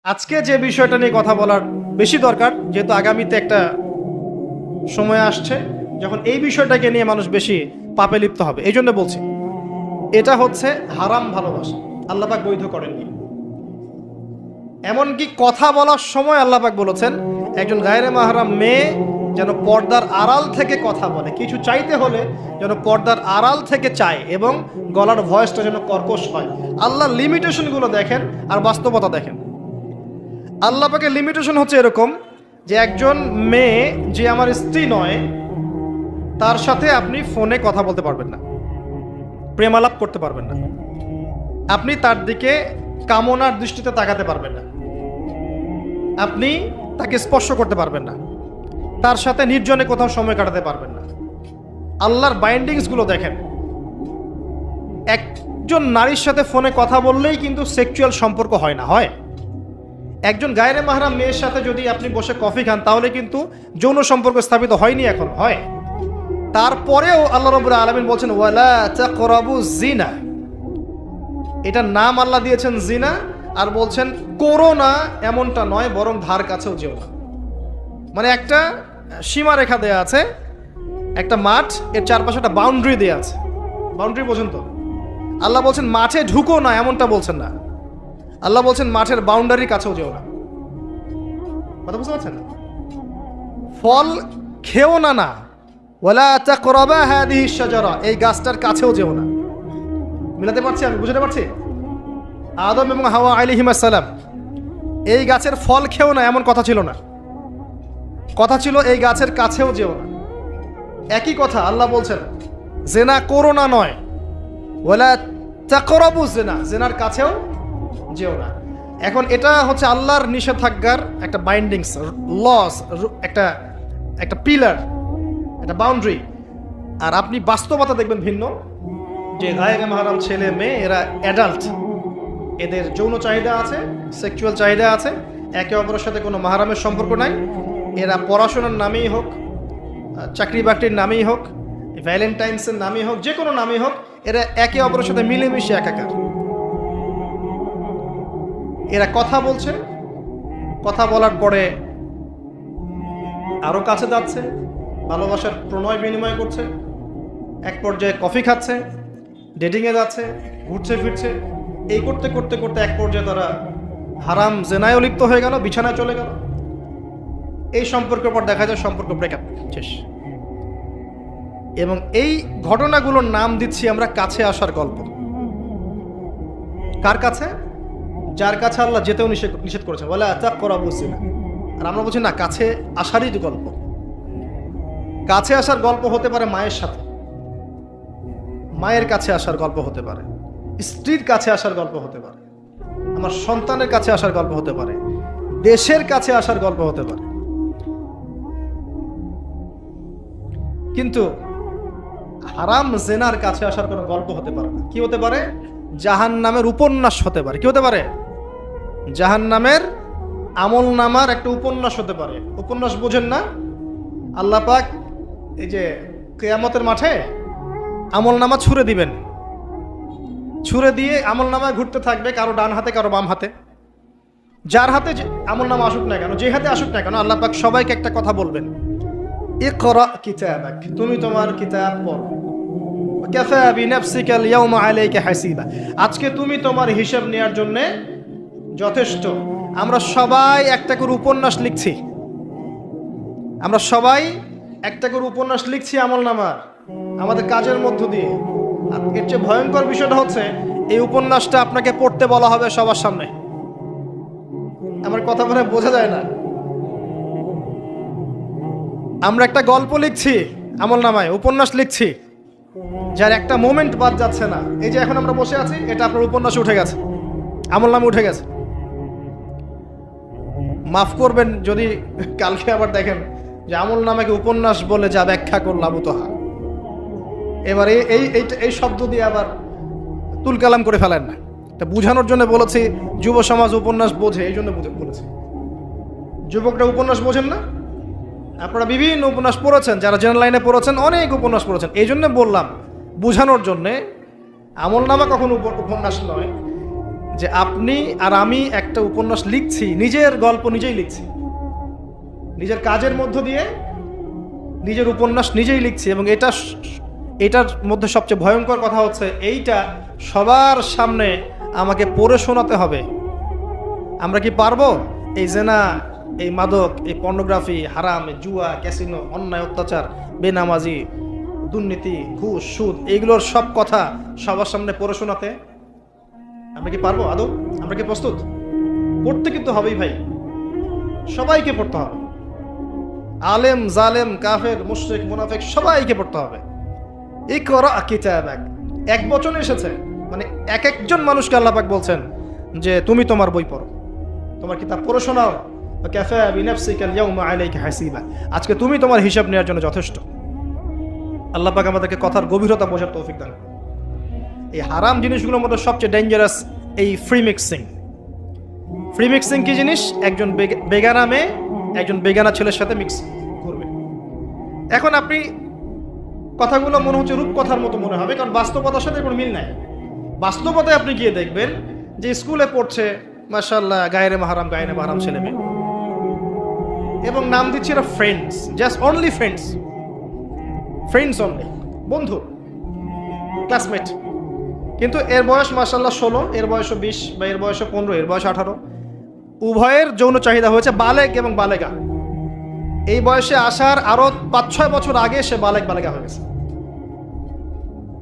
আজকে যে বিষয়টা নিয়ে কথা বলার বেশি দরকার, যেহেতু আগামীতে একটা সময় আসছে যখন এই বিষয়টাকে নিয়ে মানুষ বেশি পাপে লিপ্ত হবে, এই জন্য বলছি। এটা হচ্ছে হারাম ভালোবাসা। আল্লাহ পাক বৈধ করেননি। এমনকি কথা বলার সময় আল্লাহ পাক বলেছেন একজন গায়রে মাহরাম মেয়ে যেন পর্দার আড়াল থেকে কথা বলে, কিছু চাইতে হলে যেন পর্দার আড়াল থেকে চায় এবং গলার ভয়েসটা যেন কর্কশ হয়। আল্লাহর লিমিটেশনগুলো দেখেন আর বাস্তবতা দেখেন। আল্লাহ পাকের লিমিটেশন হচ্ছে এরকম যে একজন মেয়ে যে আমার স্ত্রী নয় তার সাথে আপনি ফোনে কথা বলতে পারবেন না, প্রেমালাপ করতে পারবেন না, আপনি তার দিকে কামনার দৃষ্টিতে তাকাতে পারবেন না, আপনি তাকে স্পর্শ করতে পারবেন না, তার সাথে নির্জনে কোথাও সময় কাটাতে পারবেন না। আল্লাহর বাইন্ডিংসগুলো দেখেন। একজন নারীর সাথে ফোনে কথা বললেই কিন্তু সেক্সুয়াল সম্পর্ক হয় না, হয়। একজন গায়রে মাহরাম মেয়ের সাথে যদি আপনি বসে কফি খান তাহলে কিন্তু যৌন সম্পর্ক স্থাপিত হয়নি, এখন হয়। তারপরেও আল্লাহ রাব্বুল আলামিন বলছেন ওয়ালা তাকরাবু জিনা, এটার নাম আল্লাহ দিয়েছেন জিনা, আর বলছেন করো না এমনটা নয়, বরং ধার কাছেও যেও না। মানে একটা সীমারেখা দেয়া আছে, একটা মাঠ, এর চারপাশে একটা বাউন্ডারি দেয়া আছে। বাউন্ডারি পর্যন্ত আল্লাহ বলছেন মাঠে ঢুকো না, এমনটা বলছেন না। আল্লাহ বলছেন মাঠের বাউন্ডারির কাছেও যেও না। কথা বুঝতে পারছেন? ফল খেও না, না ওয়ালা তাকরাবা হাদিহি শাজারা, এই গাছটার কাছেও যেও না। মিলাতে পারছি? আমি বুঝতে পারছি? আদম এবং হাওয়া আলাইহিমুস সালাম এই গাছের ফল খেও না এমন কথা ছিল না, কথা ছিল এই গাছের কাছেও যেও না। একই কথা আল্লাহ বলছেন জেনা করো না নয়, ওয়ালা তাকরাবু জিনা, জেনার কাছেও যেও না। এখন এটা হচ্ছে আল্লাহর নিষেধাজ্ঞার একটা বাইন্ডিংস, লস, একটা একটা পিলার, একটা বাউন্ডারি। আর আপনি বাস্তবতা দেখবেন ভিন্ন, যে গায়রে মাহরাম ছেলে মেয়ে এরা অ্যাডাল্ট, এদের যৌন চাহিদা আছে, সেক্সুয়াল চাহিদা আছে, একে অপরের সাথে কোনো মাহরামের সম্পর্ক নাই। এরা পড়াশোনার নামেই হোক, চাকরি বাকরির নামেই হোক, ভ্যালেন্টাইন্সের নামেই হোক, যে কোনো নামেই হোক, এরা একে অপরের সাথে মিলেমিশে একাকার। এরা কথা বলছে, কথা বলার পরে আরো কাছে যাচ্ছে, ভালোবাসার প্রণয় বিনিময় করছে, এক পর্যায়ে কফি খাচ্ছে, ডেটিংয়ে যাচ্ছে, ঘুরছে ফিরছে, এই করতে করতে করতে এক পর্যায়ে তারা হারাম জেনায়ও লিপ্ত হয়ে গেল, বিছানায় চলে গেল। এই সম্পর্কের পর দেখা যায় সম্পর্ক ব্রেকআপ, শেষ। এবং এই ঘটনাগুলোর নাম দিচ্ছি আমরা কাছে আসার গল্প। কার কাছে? যার কাছে আল্লাহ যেতেও নিষেধ করেছেন, বলে তাকরাবু জিনা। আর আমরা বলছি না, কাছে আসারই গল্প। কাছে আসার গল্প হতে পারে মায়ের সাথে, মায়ের কাছে আসার গল্প হতে পারে, স্ত্রীর কাছে আসার গল্প হতে পারে, আমার সন্তানের কাছে আসার গল্প হতে পারে, দেশের কাছে আসার গল্প হতে পারে। কিন্তু হারাম জেনার কাছে আসার কোনো গল্প হতে পারে না। কি হতে পারে? জাহান্নামের উপন্যাস হতে পারে। কি হতে পারে? জাহান্নামের আমল নামার একটা উপন্যাস হতে পারে। উপন্যাস বোঝেন না? আল্লাহ পাক এই যে কিয়ামতের মাঠে আমল নামা ছুঁড়ে দিবেন, ছুঁড়ে দিয়ে আমল নামায় ঘুরতে থাকবে, কারো ডান হাতে কারো বাম হাতে। যার হাতে আমল নামা আসুক না কেন, যে হাতে আসুক না কেন, আল্লাহ পাক সবাইকে একটা কথা বলবেন, ইকরা কিতাবাক, তুমি তোমার কিতাব পড়ো, কাফা বিনাফসিকা আল-ইয়াওমা আলাইকা হাসিবা, আজকে তুমি তোমার হিসাব নেওয়ার জন্য যথেষ্ট। আমরা সবাই একটা করে উপন্যাস লিখছি, আমরা সবাই একটা করে উপন্যাস লিখছি আমল নামার, আমাদের কাজের মধ্য দিয়ে। আর এর চেয়ে ভয়ঙ্কর বিষয়টা হচ্ছে এই উপন্যাসটা আপনাকে পড়তে বলা হবে সবার সামনে। আমার কথা মনে বোঝা যায় না? আমরা একটা গল্প লিখছি আমল নামায়, উপন্যাস লিখছি, যার একটা মোমেন্ট বাদ যাচ্ছে না। এই যে এখন আমরা বসে আছি, এটা আপনার উপন্যাসে উঠে গেছে, আমল নামে উঠে গেছে। মাফ করবেন যদি কালকে আবার দেখেন যে আমল নামাকে উপন্যাস বলে যা ব্যাখ্যা করলাম তোহা, এবার এই শব্দ দিয়ে আবার তুলকালাম করে ফেলেন না। এটা বুঝানোর জন্য বলেছি, যুব সমাজ উপন্যাস বোঝে, এই জন্য বলেছি। যুবকরা উপন্যাস বোঝেন না? আপনারা বিভিন্ন উপন্যাস পড়েছেন, যারা জেনারেল লাইনে পড়েছেন অনেক উপন্যাস পড়েছেন, এই জন্য বললাম বুঝানোর জন্যে। আমল নামা কখনো উপন্যাস নয়, যে আপনি আর আমি একটা উপন্যাস লিখছি, নিজের গল্প নিজেই লিখছি, নিজের কাজের মধ্য দিয়ে নিজের উপন্যাস নিজেই লিখছি, এবং এটার মধ্যে সবচেয়ে ভয়ঙ্কর কথা হচ্ছে এইটা সবার সামনে আমাকে পড়ে শোনাতে হবে। আমরা কি পারবো এই জেনা, এই মাদক, এই পর্নোগ্রাফি, হারাম, জুয়া, ক্যাসিনো, অন্যায়, অত্যাচার, বেনামাজি, দুর্নীতি, ঘুষ, সুদ, এইগুলোর সব কথা সবার সামনে পড়ে শোনাতে আমরা কি পারবো আদৌ? আমরা কি প্রস্তুত? পড়তে কিন্তু হবেই ভাই, সবাইকে পড়তে হবে। আলেম, জালেম, কাফের, মুশরিক, মুনাফিক সবাইকে পড়তে হবে। ইকরা কিতাবাক এক বচনে এসেছে, মানে এক একজন মানুষকে আল্লাহ পাক বলছেন যে তুমি তোমার বই পড়ো, তোমার কিতাব পড়ে শোনাও। কাফা বিনাফসিকা আল-ইয়াওমা আলাইকা হাসিবা, আজকে তুমি তোমার হিসাব নেওয়ার জন্য যথেষ্ট। আল্লাহ পাক আমাদেরকে কথার গভীরতা বোঝার তৌফিক দান। এই হারাম জিনিসগুলোর মধ্যে সবচেয়ে ডেঞ্জারাস এই ফ্রি মিক্সিং। ফ্রি মিক্সিং কি জিনিস? একজন বেগানা মেয়ে একজন বেগানা ছেলের সাথে মিক্স করবে। এখন আপনি কথাগুলো মনে হচ্ছে রূপকথার মতো মনে হবে, কারণ বাস্তবতার সাথে কোনো মিল নাই। বাস্তবতায় আপনি গিয়ে দেখবেন যে স্কুলে পড়ছে মাশাআল্লাহ গায়রে মাহরাম ছেলে মেয়ে, এবং নাম দিচ্ছে এরা friends, just only friends, friends only, বন্ধু, ক্লাসমেট। কিন্তু এর বয়স মাশাআল্লাহ 16, এর বয়স 20, বা এর বয়স 15, এর বয়স 18। উভয়ের যৌন চাহিদা হয়েছে বালেগ এবং বালেগা। এই বয়সে আসার আরো 5-6 বছর আগে সে বালেগা হয়ে গেছে,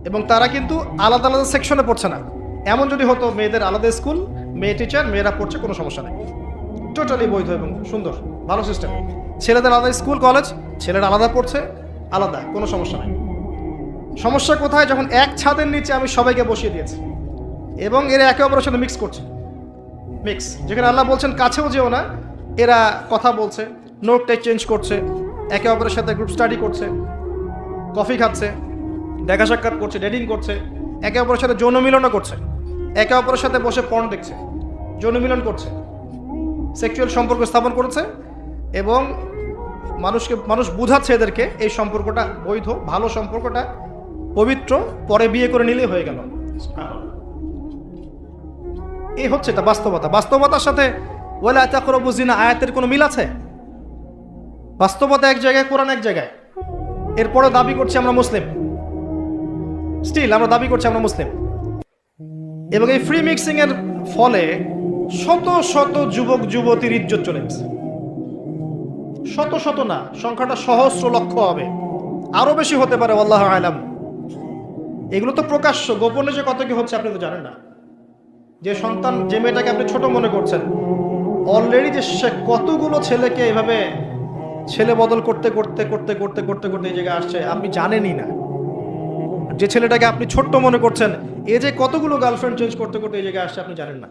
এবং তারা কিন্তু আলাদা আলাদা সেকশনে পড়ছে না। এমন যদি হতো মেয়েদের আলাদা স্কুল, মেয়ে টিচার, মেয়েরা পড়ছে, কোনো সমস্যা নেই, টোটালি বৈধ এবং সুন্দর, ভালো সিস্টেম। ছেলেদের আলাদা স্কুল কলেজ, ছেলেরা আলাদা পড়ছে, আলাদা, কোনো সমস্যা নেই। সমস্যা কোথায়? যখন এক ছাদের নিচে আমি সবাইকে বসিয়ে দিয়েছি এবং এরা একে অপরের সাথে মিক্স করছে। মিক্স, যেখানে আল্লাহ বলছেন কাছেও যেও না, এরা কথা বলছে, নোটটাই চেঞ্জ করছে, একে অপরের সাথে গ্রুপ স্টাডি করছে, কফি খাচ্ছে, দেখা সাক্ষাৎ করছে, ডেটিং করছে, একে অপরের সাথে যৌন মিলনও করছে, একে অপরের সাথে বসে পর্ন দেখছে, যৌন মিলন করছে, সেক্সুয়াল সম্পর্ক স্থাপন করেছে, এবং মানুষ বুঝাচ্ছে এদেরকে এই সম্পর্কটা বৈধ, ভালো সম্পর্কটা পবিত্র, পরে বিয়ে করে নিলেই হয়ে গেল। এই হচ্ছে এটা বাস্তবতা। বাস্তবতার সাথে ওয়ালা তাকরাবু জিনা আয়াতের কোনো মিল আছে? বাস্তবতা এক জায়গায়, কোরআন এক জায়গায়, এরপরে দাবি করছি আমরা মুসলিম, স্টিল আমরা দাবি করছি আমরা মুসলিম। এবং এই ফ্রি মিক্সিং এর ফলে শত শত যুবক যুবতীর ইজ্জত চলে গেছে। শত শত না, সংখ্যাটা সহস্র লক্ষ হবে, আরো বেশি হতে পারে, আল্লাহু আলাম। এগুলো তো প্রকাশ্য, গোপনে যে কত কি হচ্ছে আপনি তো জানেন না। যে সন্তান, যে মেয়েটাকে আপনি ছোট মনে করছেন, অলরেডি যে সে কতগুলো ছেলেকে এভাবে ছেলে বদল করতে করতে করতে করতে করতে করতে এই জায়গায় আসছে আপনি জানেনই না। যে ছেলেটাকে আপনি ছোট্ট মনে করছেন, এ যে কতগুলো গার্লফ্রেন্ড চেঞ্জ করতে করতে এই জায়গায় আসছে আপনি জানেন না।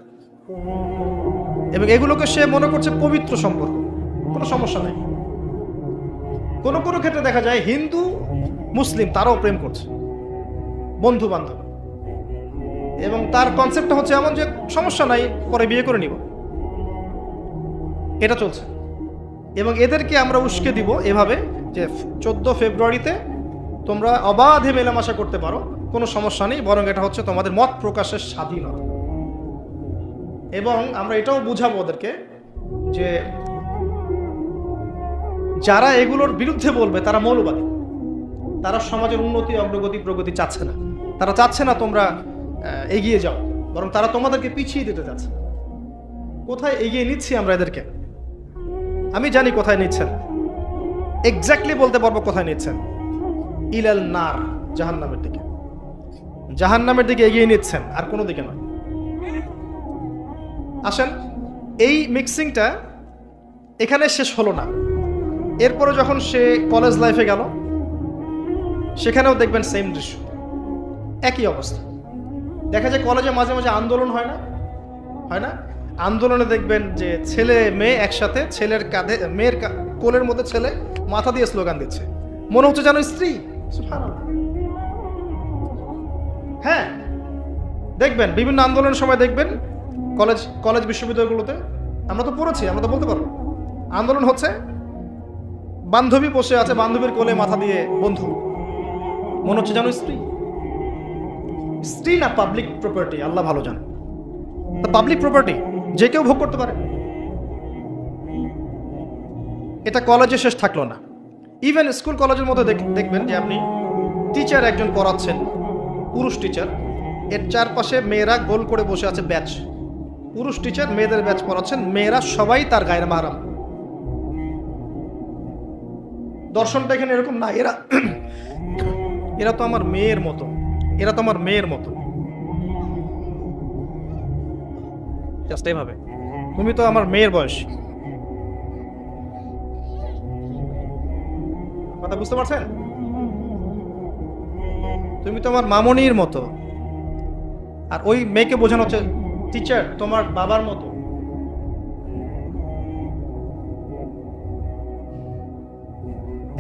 এবং এগুলোকে সে মনে করছে পবিত্র সম্পর্ক, কোনো সমস্যা নেই। কোনো কোনো ক্ষেত্রে দেখা যায় হিন্দু মুসলিম তারাও প্রেম করছে, বন্ধু বান্ধব, এবং তার কনসেপ্টটা হচ্ছে এমন যে সমস্যা নাই, পরে বিয়ে করে নিব, এটা চলছে। এবং এদেরকে আমরা উস্কে দিব এভাবে যে 14 ফেব্রুয়ারিতে তোমরা অবাধে মেলামেশা করতে পারো, কোনো সমস্যা নেই, বরং এটা হচ্ছে তোমাদের মত প্রকাশের স্বাধীনতা। এবং আমরা এটাও বুঝাবো ওদেরকে যে যারা এগুলোর বিরুদ্ধে বলবে তারা মৌলবাদী, তারা সমাজের উন্নতি, অগ্রগতি, প্রগতি চাচ্ছে না। তারা চাচ্ছে না তোমরা এগিয়ে যাও, বরং তারা তোমাদেরকে পিছিয়ে দিতে চাচ্ছে। কোথায় এগিয়ে নিচ্ছি আমরা এদেরকে? আমি জানি কোথায় নিচ্ছেন, এক্স্যাক্টলি বলতে পারবো কোথায় নিচ্ছেন। ইলাল নার, জাহান্নামের দিকে, জাহান্নামের দিকে এগিয়ে নিচ্ছেন, আর কোনো দিকে নয়। আসেন, এই মিক্সিংটা এখানে শেষ হলো না। এরপরে যখন সে কলেজ লাইফে গেল, সেখানেও দেখবেন সেম দৃশ্য, একই অবস্থা। দেখা যায় কলেজে মাঝে মাঝে আন্দোলন হয় না? আন্দোলনে দেখবেন যে ছেলে মেয়ে একসাথে, ছেলের কাঁধে মেয়ের কোলের মধ্যে ছেলে মাথা দিয়ে স্লোগান দিচ্ছে, মনে হচ্ছে যেন স্ত্রী। হ্যাঁ, দেখবেন বিভিন্ন আন্দোলনের সময় দেখবেন কলেজ বিশ্ববিদ্যালয়গুলোতে, আমরা তো পড়েছি, আমরা তো বলতে পারবো, আন্দোলন হচ্ছে, বান্ধবী বসে আছে, বান্ধবীর কোলে মাথা দিয়ে বন্ধু, মনে হচ্ছে যেন স্ত্রী না পাবলিক প্রপার্টি, আল্লাহ ভালো জানে। পাবলিক প্রপার্টি, যে কেউ ভোগ করতে পারে। এটা কলেজে শেষ থাকলো না, ইভেন স্কুল কলেজের মধ্যে দেখবেন যে আপনি টিচার একজন পড়াচ্ছেন, পুরুষ টিচার, এর চারপাশে মেয়েরা গোল করে বসে আছে ব্যাচ, পুরুষ টিচার মেয়েদের ব্যাচ পড়াচ্ছেন, মেয়েরা সবাই তার গায়ের মাহরাম। দর্শনটা এখানে এরকম না, এরা তো আমার মেয়ের মতো, এরা তো আমার মেয়ের মতো, জাস্ট এইভাবে, তুমি তো আমার মেয়ের বয়স। কথা বুঝতে পারছেন? তুমি তো আমার মামনির মতো, আর ওই মেয়েকে বোঝানো হচ্ছে টিচার তোমার বাবার মতো।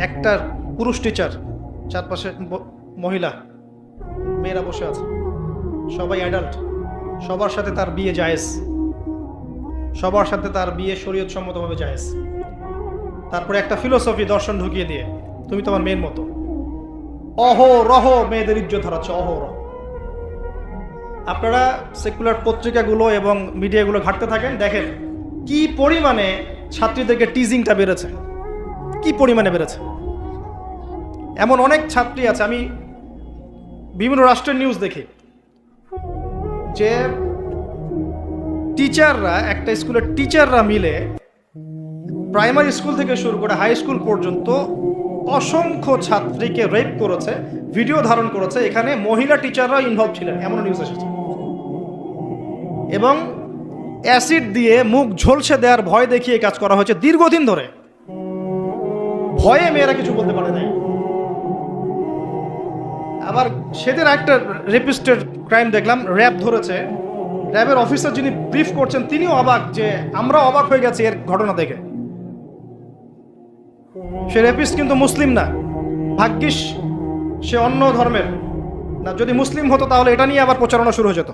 একটা পুরুষ টিচার, চারপাশে মহিলা, মেয়েরা বসে আছে, সবাই অ্যাডাল্ট, সবার সাথে তার বিয়ে জায়েজ, সবার সাথে তার বিয়ে শরীয়ত সম্মতভাবে জায়েজ। তারপরে একটা ফিলোসফি দর্শন ঢুকিয়ে দিয়ে তুমি তোমার মেয়ের মতো, অহরহ মেয়েদের ইজ্জত হারাচ্ছে, অহরহ। আপনারা সেকুলার পত্রিকাগুলো এবং মিডিয়াগুলো ঘাঁটতে থাকেন, দেখেন কি পরিমাণে ছাত্রীদেরকে টিজিংটা বেড়েছে, কি পরিমাণে বেড়েছে। এমন অনেক ছাত্রী আছে, আমি বিভিন্ন রাষ্ট্রের নিউজ দেখি যে টিচাররা, একটা স্কুলের টিচাররা মিলে প্রাইমারি স্কুল থেকে শুরু করে হাই স্কুল পর্যন্ত অসংখ্য ছাত্রীকে রেপ করেছে, ভিডিও ধারণ করেছে, এখানে মহিলা টিচাররা ইনভলভ ছিলেন, এমন নিউজ এসেছে। এবং অ্যাসিড দিয়ে মুখ ঝলসে দেওয়ার ভয় দেখিয়ে কাজ করা হয়েছে দীর্ঘদিন ধরে, ভয়ে মেয়েরা কিছু বলতে পারে নাই। আবার সেদিন একটা রেপিস্টের ক্রাইম দেখলাম, র্যাব ধরেছে, র্যাবের অফিসার যিনি ব্রিফ করছেন তিনিও অবাক, যে আমরা অবাক হয়ে গেছি এর ঘটনা দেখে। সে রেপিস্ট কিন্তু মুসলিম না, ভাগ্যিস সে অন্য ধর্মের না, যদি মুসলিম হতো তাহলে এটা নিয়ে আবার প্রচারণা শুরু হয়ে যেত।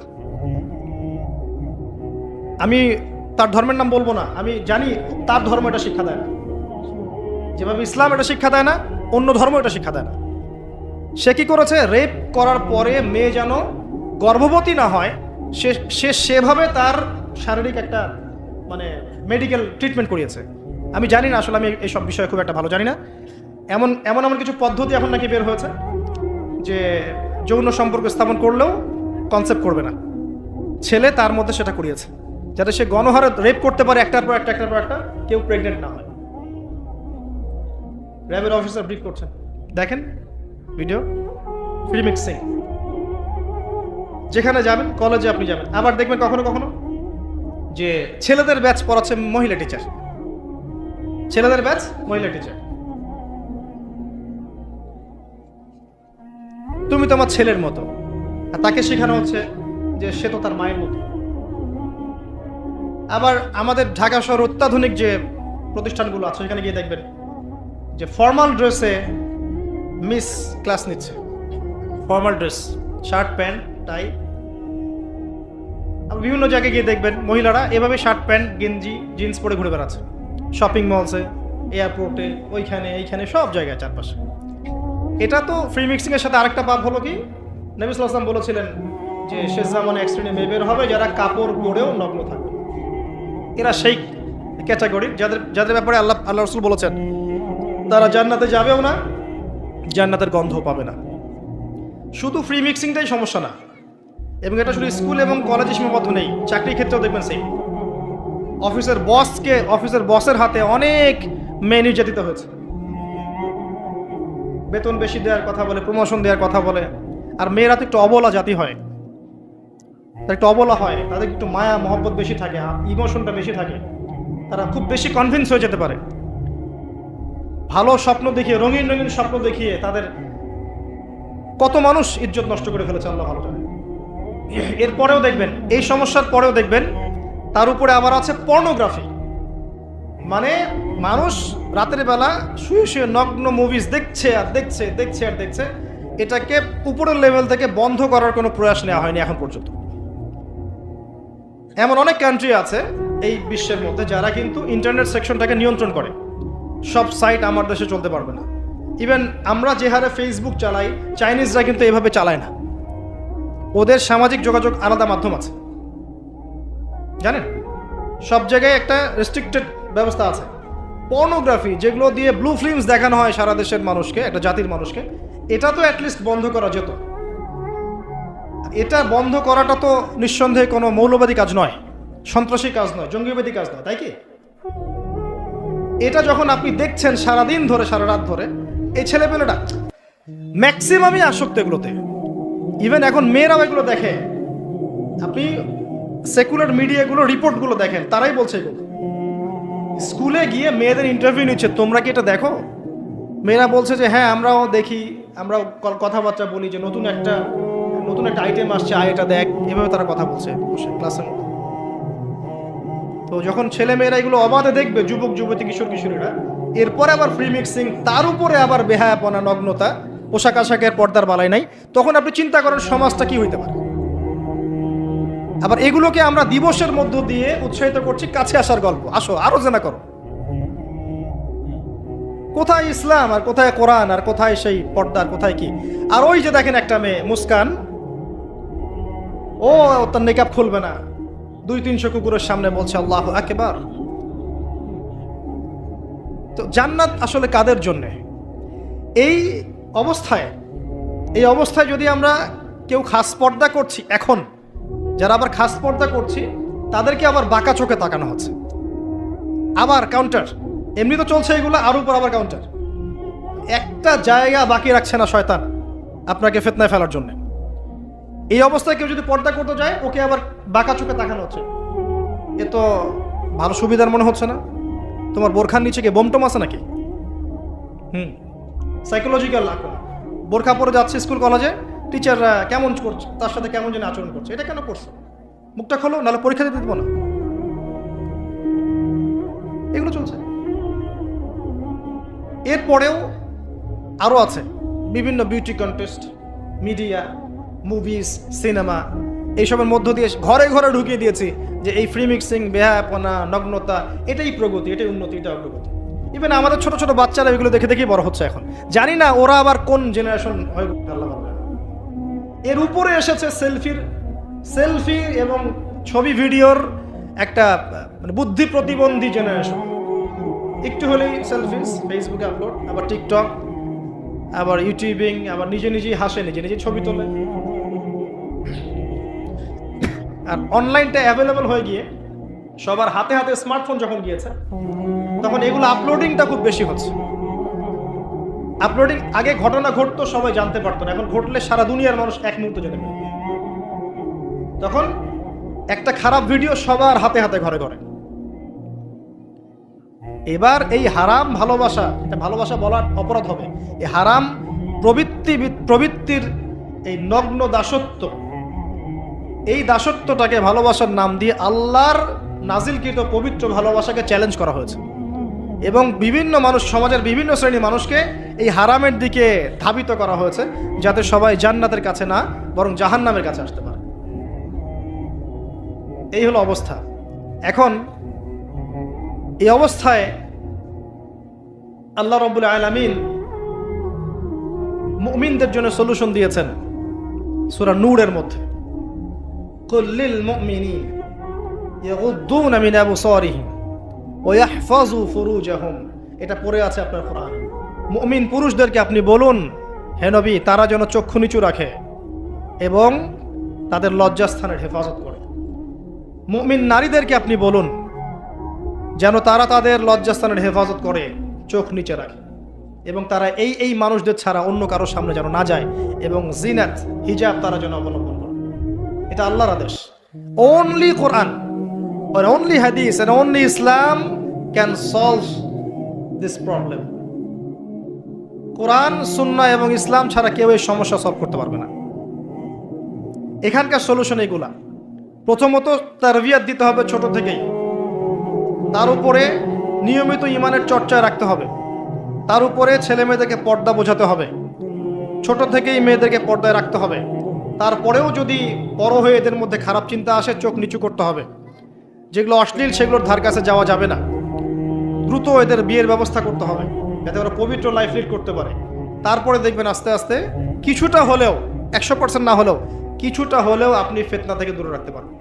আমি তার ধর্মের নাম বলবো না, আমি জানি তার ধর্ম এটা শিক্ষা দেয় না, যেভাবে ইসলাম এটা শিক্ষা দেয় না, অন্য ধর্ম এটা শিক্ষা দেয় না। সে কি করেছে, রেপ করার পরে মেয়ে যেন গর্ভবতী না হয়, সে সেভাবে তার শারীরিক একটা মানে মেডিকেল ট্রিটমেন্ট করিয়েছে। আমি জানি না, আসলে আমি এইসব বিষয়ে খুব একটা ভালো জানি না। এমন এমন এমন কিছু পদ্ধতি এখন নাকি বের হয়েছে যে যৌন সম্পর্ক স্থাপন করলেও কনসেপ্ট করবে না, ছেলে তার মধ্যে সেটা করিয়েছে, যাতে সে গণহারে রেপ করতে পারে, একটার পর একটা, কেউ প্রেগনেন্ট না হয়। র্যাবের অফিসার ব্রিফ করছেন, দেখেন ভিডিও, ফ্রি মিক্সিং। যেখানে যাবেন, কলেজে আপনি যাবেন, আবার দেখবেন কখনো কখনো যে ছেলেদের ব্যাচ পড়াচ্ছে মহিলা টিচার, ছেলেদের ব্যাচ মহিলা টিচার। তুমি তোমার ছেলের মতো, আর তাকে শেখানো হচ্ছে যে সে তো তার মায়ের মতো। আবার আমাদের ঢাকা শহর অত্যাধুনিক যে প্রতিষ্ঠানগুলো আছে, সেখানে গিয়ে দেখবেন যে ফর্মাল ড্রেসে মিস ক্লাস নিচ্ছে, formal dress, shirt pant tie. বিভিন্ন জায়গায় গিয়ে দেখবেন মহিলারা এভাবে শার্ট প্যান্ট গেঞ্জি জিন্স পরে ঘুরে বেড়াচ্ছে, শপিং মলসে, এয়ারপোর্টে, ওইখানে এইখানে সব জায়গায় চারপাশে। এটা তো ফ্রি মিক্সিং এর সাথে আরেকটা পাপ হলো কি, নবী সাল্লাল্লাহু আলাইহি ওয়াসাল্লাম বলেছিলেন যে শেষ জামানে এক শ্রেণী মেয়ে বের হবে যারা কাপড় পরেও নগ্ন থাকবে। এরা সেই ক্যাটাগরি যাদের ব্যাপারে আল্লাহ রাসূল বলেছেন তারা জান্নাতে যাবেও না, জান্নাতের গন্ধ পাবে না। শুধু ফ্রি মিক্সিংটাই সমস্যা না, এবং এটা শুধু স্কুল এবং কলেজে সীমাবদ্ধ নেই, চাকরির ক্ষেত্রেও দেখবেন সেই অফিসের বসের হাতে অনেক মেয়ে নির্যাতিত হয়েছে, বেতন বেশি দেওয়ার কথা বলে, প্রমোশন দেওয়ার কথা বলে। আর মেয়েরা তো একটু অবলা জাতি হয়, তারা একটু অবলা হয়, তাদের একটু মায়া মহব্বত বেশি থাকে, ইমোশনটা বেশি থাকে, তারা খুব বেশি কনভিন্স হয়ে যেতে পারে। ভালো স্বপ্ন দেখিয়ে, রঙিন রঙিন স্বপ্ন দেখিয়ে তাদের কত মানুষ ইজ্জত নষ্ট করে ফেলেছে আল্লাহ ভালো জানে। এরপরেও দেখবেন, এই সমস্যার পরেও দেখবেন তার উপরে আবার আছে পর্নোগ্রাফি, মানে মানুষ রাতের বেলা শুয়ে শুয়ে নগ্ন মুভিজ দেখছে আর দেখছে, দেখছে আর দেখছে। এটাকে উপরের লেভেল থেকে বন্ধ করার কোনো প্রয়াস নেওয়া হয়নি এখন পর্যন্ত। এমন অনেক কান্ট্রি আছে এই বিশ্বের মধ্যে যারা কিন্তু ইন্টারনেট সেকশনটাকে নিয়ন্ত্রণ করে। সব সাইট আমার দেশে চলতে পারবে না। ইভেন আমরা যে হারে ফেসবুক চালাই, চাইনিজরা কিন্তু এভাবে চালায় না, ওদের সামাজিক যোগাযোগ আলাদা মাধ্যম আছে। জানেন? সব জায়গায় একটা রেস্ট্রিক্টেড ব্যবস্থা আছে। পর্নোগ্রাফি যেগুলো দিয়ে ব্লু ফিল্মস দেখানো হয় সারা দেশের মানুষকে, একটা জাতির মানুষকে, এটা তো অ্যাটলিস্ট বন্ধ করা যেত। এটা বন্ধ করাটা তো নিঃসন্দেহে কোনো মৌলবাদী কাজ নয়, সন্ত্রাসী কাজ নয়, জঙ্গিবাদী কাজ নয়, তাই কি? এটা যখন আপনি দেখছেন সারাদিন ধরে, সারা রাত ধরে, এই ছেলেপেলেটা ম্যাক্সিমামই আসক্ত এগুলোতে। ইভেন এখন মেয়েরাও এগুলো দেখে। আপনি সেকুলার মিডিয়াগুলো রিপোর্টগুলো দেখেন, তারাই বলছে এগুলো। স্কুলে গিয়ে মেয়েদের ইন্টারভিউ নিচ্ছে, তোমরা কি এটা দেখো? মেয়েরা বলছে যে হ্যাঁ আমরাও দেখি, আমরাও কথাবার্তা বলি যে নতুন একটা আইটেম আসছে, এটা দেখ, এভাবে তারা কথা বলছে ক্লাসের মধ্যে। তো যখন ছেলে মেয়েরা এগুলো অবাধে দেখবে, যুবক যুবতী কিশোর কিশোরীরা, এরপরে আবার ফ্রি মিক্সিং, তার উপরে আবার বেহায়াপনা, নগ্নতা, পোশাক আশাকের পর্দার বালাই নাই, তখন আপনি চিন্তা করেন সমাজটা কি হইতে পারে। আবার এগুলোকে আমরা দিবসের মধ্য দিয়ে উৎসাহিত করছি, কাছে আসার গল্প, আসো আরো জানা করো। কোথায় ইসলাম আর কোথায় কোরআন আর কোথায় সেই পর্দার, কোথায় কি? আর ওই যে দেখেন একটা মেয়ে মুস্কান, ও তার নেকাব খুলবে না, 200-300 কুকুরের সামনে বলছে আল্লাহু আকবার। তো জান্নাত আসলে কাদের জন্যে? এই অবস্থায় যদি আমরা কেউ খাস পর্দা করছি, এখন যারা আবার খাস পর্দা করছি তাদেরকে আবার বাঁকা চোখে তাকানো হচ্ছে, আবার কাউন্টার। এমনি তো চলছে এগুলো, আর উপর আবার কাউন্টার। একটা জায়গা বাকি রাখছে না শয়তান আপনাকে ফিতনায় ফেলার জন্য। এই অবস্থায় কেউ যদি পর্দা করতে যায়, ওকে আবার বাঁকা চোখে তাকানো হচ্ছে। এ তো ভালো সুবিধার মনে হচ্ছে না? তোমার বোরখার নিচে কি বোমটম আছে নাকি? সাইকোলজিক্যাল আক্রমণ। বোরখা পরে যাচ্ছে স্কুল কলেজে, টিচাররা কেমন করছে, তার সাথে কেমন যেন আচরণ করছে। এটা কেন করছো? মুখটা খোলো, নাহলে পরীক্ষা দিতে দেবো না। এগুলো চলছে। এরপরেও আরো আছে বিভিন্ন beauty contest, media, movies, cinema, এইসবের মধ্য দিয়ে ঘরে ঘরে ঢুকিয়ে দিয়েছি যে এই ফ্রি মিক্সিং, বেহায়াপনা, নগ্নতা, এটাই প্রগতি, এটাই উন্নতি, এটা অগ্রগতি। ইভেন আমাদের ছোট ছোট বাচ্চারা এগুলো দেখে দেখেই বড় হচ্ছে এখন। জানি না ওরা আবার কোন জেনারেশন হয়ে আল্লাহ ভালো। এর উপরে এসেছে সেলফি এবং ছবি ভিডিওর একটা বুদ্ধি প্রতিবন্ধী জেনারেশন। একটু হলেই সেলফিস, ফেসবুকে আপলোড, আবার টিকটক, আবার ইউটিউবিং, আবার নিজে নিজেই হাসে, নিজে নিজে ছবি তোলে। আর অনলাইনটা অ্যাভেলেবল হয়ে গিয়ে সবার হাতে হাতে স্মার্টফোন যখন গিয়েছে, তখন এগুলো আপলোডিংটা খুব বেশি হচ্ছে। আপলোডিং, আগে ঘটনা ঘটতো সবাই জানতে পারতো না, এখন ঘটলে সারা দুনিয়ার মানুষ এক মুহূর্তে জেনে যাবে। তখন একটা খারাপ ভিডিও সবার হাতে হাতে ঘরে ঘরে। এবার এই হারাম ভালোবাসা, এটা ভালোবাসা বলার অপরাধ হবে, এই হারাম প্রবৃত্তির এই নগ্ন দাসত্ব, এই দাসত্বটাকে ভালোবাসার নাম দিয়ে আল্লাহর নাজিলকৃত পবিত্র ভালোবাসাকে চ্যালেঞ্জ করা হয়েছে। এবং বিভিন্ন মানুষ, সমাজের বিভিন্ন শ্রেণীর মানুষকে এই হারামের দিকে ধাবিত করা হয়েছে, যাতে সবাই জান্নাতের কাছে না বরং জাহান্নামের কাছে আসতে পারে। এই হলো অবস্থা। এখন এই অবস্থায় আল্লাহ রাব্বুল আলামিন মুমিনদের জন্য সলিউশন দিয়েছেন সূরা নূরের মধ্যে। কুল লিল মুমিনিন ইয়াগুদ্দুনা মিন আবসারিহিম ওয়া ইয়াহফাযু ফুরুজাহুম। এটা পড়ে আছে আপনার কোরআনে। মুমিন পুরুষদেরকে আপনি বলুন, হে নবী, তারা যেন চক্ষু নিচু রাখে এবং তাদের লজ্জাস্থানের হেফাজত করে। মুমিন নারীদেরকে আপনি বলুন যেন তারা তাদের লজ্জাস্থানের হেফাজত করে, চোখ নিচে রাখে এবং তারা এই মানুষদের ছাড়া অন্য কারোর সামনে যেন না যায় এবং জিনাত, হিজাব তারা যেন অবলম্বন করে। এটা আল্লাহর আদেশ। Only Quran or only Hadith and only Islam can solve this problem. কোরআন, সুন্নাহ এবং ইসলাম ছাড়া কেউ এই সমস্যা সলভ করতে পারবে না। এখানকার সলিউশন এগুলা। প্রথমত তারবিয়াত দিতে হবে ছোট থেকেই, তার উপরে নিয়মিত ইমানের চর্চায় রাখতে হবে, তার উপরে ছেলে মেয়েদেরকে পর্দা বোঝাতে হবে, ছোট থেকেই মেয়েদেরকে পর্দায় রাখতে হবে। তারপরেও যদি বড় হয়ে এদের মধ্যে খারাপ চিন্তা আসে, চোখ নিচু করতে হবে। যেগুলো অশ্লীল সেগুলোর ধার কাছে যাওয়া যাবে না। দ্রুত এদের বিয়ের ব্যবস্থা করতে হবে যাতে ওরা পবিত্র লাইফ লিড করতে পারে। তারপরে দেখবেন আস্তে আস্তে কিছুটা হলেও, 100% না হলেও কিছুটা হলেও আপনি ফিতনা থেকে দূরে রাখতে পারবেন।